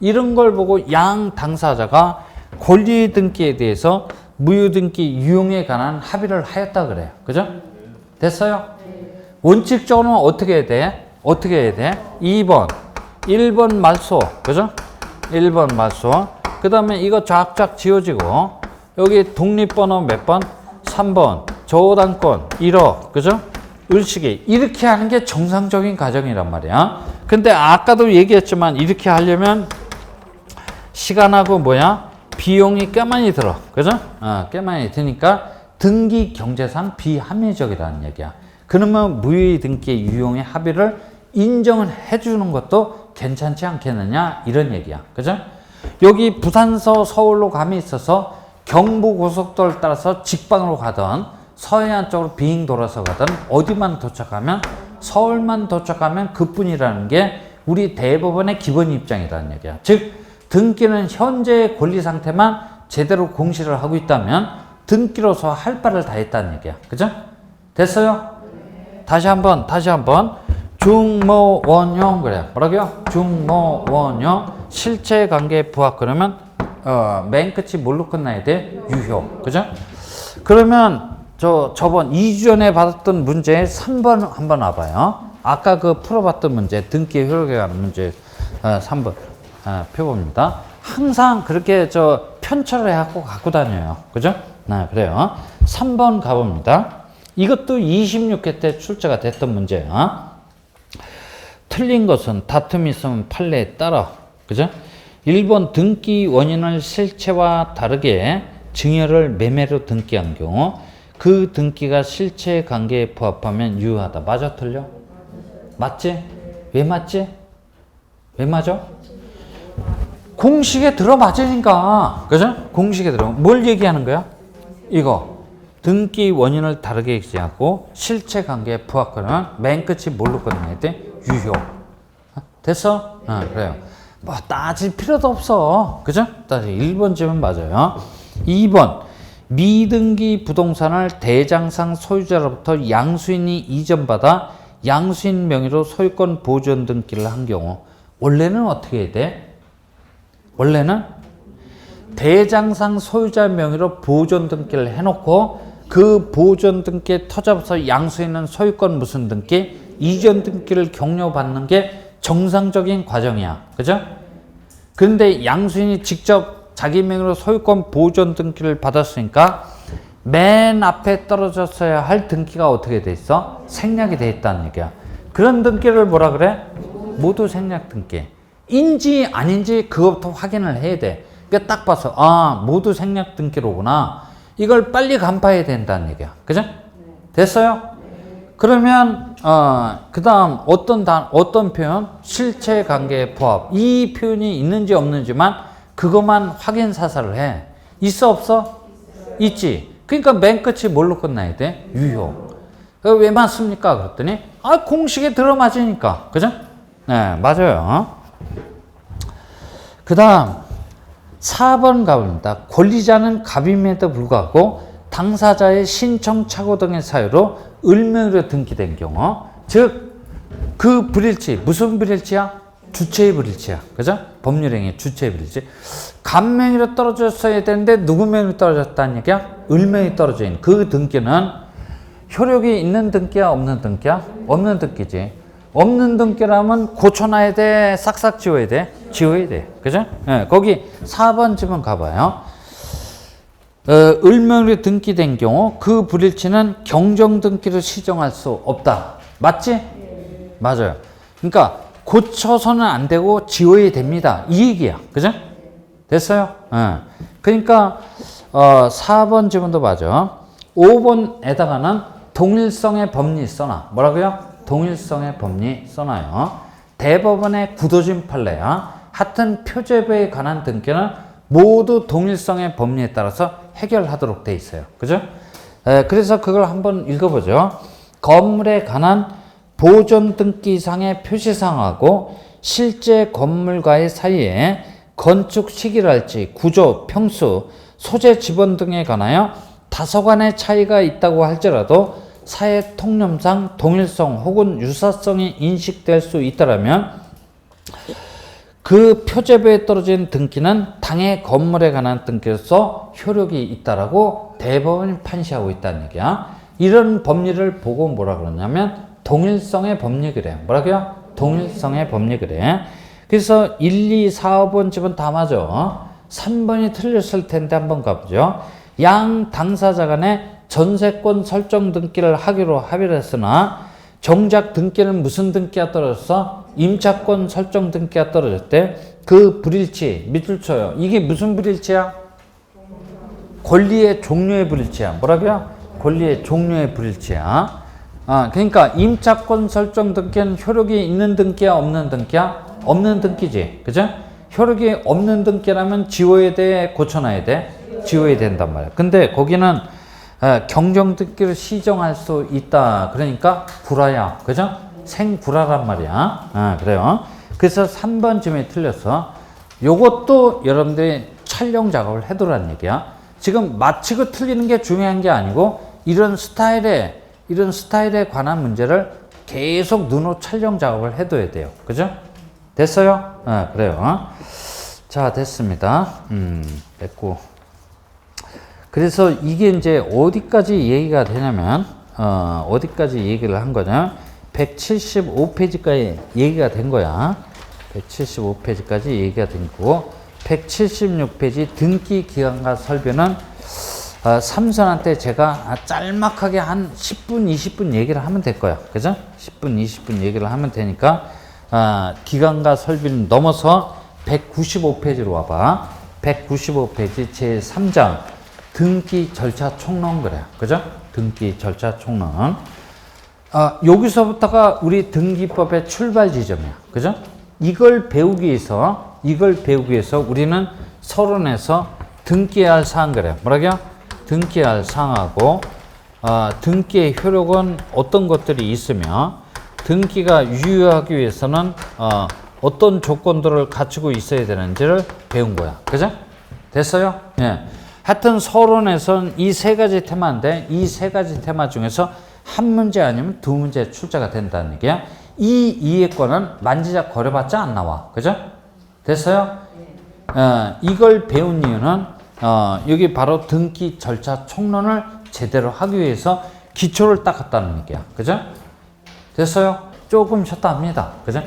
이런 걸 보고 양 당사자가 권리 등기에 대해서 무효 등기 유용에 관한 합의를 하였다 그래요. 그죠? 됐어요? 원칙적으로는 어떻게 해야 돼? 어떻게 해야 돼? 2번. 1번 말소. 그죠? 1번 말소. 그 다음에 이거 쫙쫙 지워지고, 여기 독립번호 몇 번? 3번. 저당권 1억. 그죠? 을식이. 이렇게 하는 게 정상적인 과정이란 말이야. 근데 아까도 얘기했지만 이렇게 하려면 시간하고 뭐야? 비용이 꽤 많이 들어. 그죠? 꽤 많이 드니까 등기 경제상 비합리적이라는 얘기야. 그러면 무효 등기 유용의 합의를 인정을 해주는 것도 괜찮지 않겠느냐 이런 얘기야. 그죠? 여기 부산서 서울로 감이 있어서 경부고속도로를 따라서 직방으로 가든 서해안 쪽으로 비행 돌아서 가든 어디만 도착하면 서울만 도착하면 그뿐이라는 게 우리 대법원의 기본 입장이라는 얘기야. 즉 등기는 현재의 권리 상태만 제대로 공시를 하고 있다면 등기로서 할 바를 다 했다는 얘기야. 그죠? 됐어요? 다시 한번 중모원용 그래. 뭐라고요? 중모원용 실체 관계에 부합. 그러면 맨 끝이 뭘로 끝나야 돼? 유효. 그죠? 그러면 저번 2주 전에 받았던 문제 3번 한번 와봐요. 아까 그 풀어봤던 문제 등기 효력에 관한 문제 3번 펴봅니다. 항상 그렇게 편철을 해갖고 갖고 다녀요. 그죠? 그래요. 3번 가봅니다. 이것도 26회 때 출제가 됐던 문제야. 틀린 것은 다툼이 있으면 판례에 따라. 그죠? 1번 등기 원인을 실체와 다르게 증여를 매매로 등기한 경우 그 등기가 실체 관계에 부합하면 유효하다. 맞아, 틀려? 맞지? 왜 맞지? 왜 맞아? 공식에 들어맞으니까. 그죠? 공식에 들어. 뭘 얘기하는 거야? 이거. 등기 원인을 다르게 얘기하고 실체 관계에 부합하면 맨 끝이 뭘로 끝나야 돼? 유효. 됐어? 그래요. 뭐 따질 필요도 없어. 그죠? 따질 1번쯤은 맞아요. 2번. 미등기 부동산을 대장상 소유자로부터 양수인이 이전받아 양수인 명의로 소유권 보존 등기를 한 경우 원래는 어떻게 해야 돼? 원래는 대장상 소유자 명의로 보존 등기를 해놓고 그 보존 등기에 터잡아서 양수인은 소유권 무슨 등기? 이전 등기를 격려받는 게 정상적인 과정이야. 그죠? 그런데 양수인이 직접 자기 명의로 소유권 보존 등기를 받았으니까 맨 앞에 떨어졌어야 할 등기가 어떻게 돼 있어? 생략이 돼 있다는 얘기야. 그런 등기를 뭐라 그래? 모두 생략 등기. 인지 아닌지 그것부터 확인을 해야 돼. 그러니까 딱 봐서 모두 생략 등기로구나. 이걸 빨리 간파해야 된다는 얘기야. 그죠? 됐어요? 그러면 그 다음 어떤 표현? 실체 관계의 부합. 이 표현이 있는지 없는지만 그것만 확인 사살을 해. 있어 없어? 있지. 그러니까 맨 끝이 뭘로 끝나야 돼? 유효. 왜 맞습니까? 그랬더니 공식에 들어맞으니까. 그죠? 네, 맞아요. 그 다음 4번 가봅니다. 권리자는 갑임에도 불구하고 당사자의 신청 착오 등의 사유로 을명의로 등기된 경우, 즉 그 불일치, 무슨 불일치야? 주체의 불일치야. 그죠? 법률행위 주체의 불일치. 갑명의로 떨어졌어야 되는데 누구 명의로 떨어졌다는 얘기야? 을명이 떨어져 있는 그 등기는 효력이 있는 등기야, 없는 등기야? 없는 등기지. 없는 등기라면 고쳐놔야 돼, 싹싹 지워야 돼? 지워야 돼. 그죠? 네, 거기 4번 집은 가봐요. 을명으로 등기된 경우 그 불일치는 경정 등기를 시정할 수 없다. 맞지? 맞아요. 그러니까 고쳐서는 안 되고 지워야 됩니다. 이 얘기야. 그죠? 됐어요? 그러니까 4번 지문도 맞아. 5번에다가는 동일성의 법리 써놔. 뭐라고요? 동일성의 법리 써놔요. 대법원의 굳어진 판례야. 하여튼 표제부에 관한 등기는 모두 동일성의 법리에 따라서 해결하도록 돼 있어요. 그죠? 그래서 그걸 한번 읽어보죠. 건물에 관한 보존 등기상의 표시사항하고 실제 건물과의 사이에 건축 시기랄지 구조, 평수, 소재 지번 등에 관하여 다소간의 차이가 있다고 할지라도 사회 통념상 동일성 혹은 유사성이 인식될 수 있다면 그 표제부에 떨어진 등기는 당해 건물에 관한 등기로서 효력이 있다라고 대법원이 판시하고 있다는 얘기야. 이런 법리를 보고 뭐라 그러냐면 동일성의 법리 그래. 뭐라고요? 동일성의 법리 그래. 그래서 1, 2, 4, 5번 집은 다 맞아. 3번이 틀렸을 텐데 한번 가보죠. 양 당사자 간에 전세권 설정 등기를 하기로 합의를 했으나 정작 등기는 무슨 등기가 떨어졌어? 임차권 설정 등기가 떨어졌대. 그 불일치 밑줄 쳐요. 이게 무슨 불일치야? 권리의 종료의 불일치야. 뭐라고요? 권리의 종료의 불일치야. 그러니까 임차권 설정 등기는 효력이 있는 등기야, 없는 등기야? 없는 등기지. 그죠? 효력이 없는 등기라면 지워야 돼, 고쳐놔야 돼? 지워야 된단 말이야. 근데 거기는 경정 등기를 시정할 수 있다. 그러니까 불화야. 그죠? 생불화란 말이야. 그래요. 그래서 3번쯤에 틀렸어. 요것도 여러분들이 촬영 작업을 해두라는 얘기야. 지금 맞히고 틀리는 게 중요한 게 아니고 이런 스타일에 관한 문제를 계속 눈으로 촬영 작업을 해둬야 돼요. 그죠? 됐어요? 그래요. 자, 됐습니다. 됐고. 그래서 이게 이제 어디까지 얘기가 되냐면, 어디까지 얘기를 한 거냐? 175페이지까지 얘기가 된 거야. 175페이지까지 얘기가 된 거고, 176페이지 등기 기간과 설변은 삼선한테 제가 짤막하게 한 10분, 20분 얘기를 하면 될 거야. 그죠? 10분, 20분 얘기를 하면 되니까 기간과 설비는 넘어서 195페이지로 와봐. 195페이지 제3장 등기 절차 총론 그래요. 그죠? 등기 절차 총론. 여기서부터가 우리 등기법의 출발 지점이야. 그죠? 이걸 배우기 위해서 우리는 서론에서 등기해야 할 사항 그래요. 뭐라고요? 등기해야 할 사항하고 등기의 효력은 어떤 것들이 있으며 등기가 유효하기 위해서는 어떤 조건들을 갖추고 있어야 되는지를 배운 거야. 그죠? 됐어요? 예. 하여튼 서론에선 이 세 가지 테마인데 이 세 가지 테마 중에서 한 문제 아니면 두 문제 출제가 된다는 얘기야. 이 이해권은 만지작 거려봤자 안 나와. 그죠? 됐어요? 이걸 배운 이유는 여기 바로 등기 절차 총론을 제대로 하기 위해서 기초를 닦았다는 얘기야. 그죠? 됐어요? 조금 쉬었다 합니다. 그죠?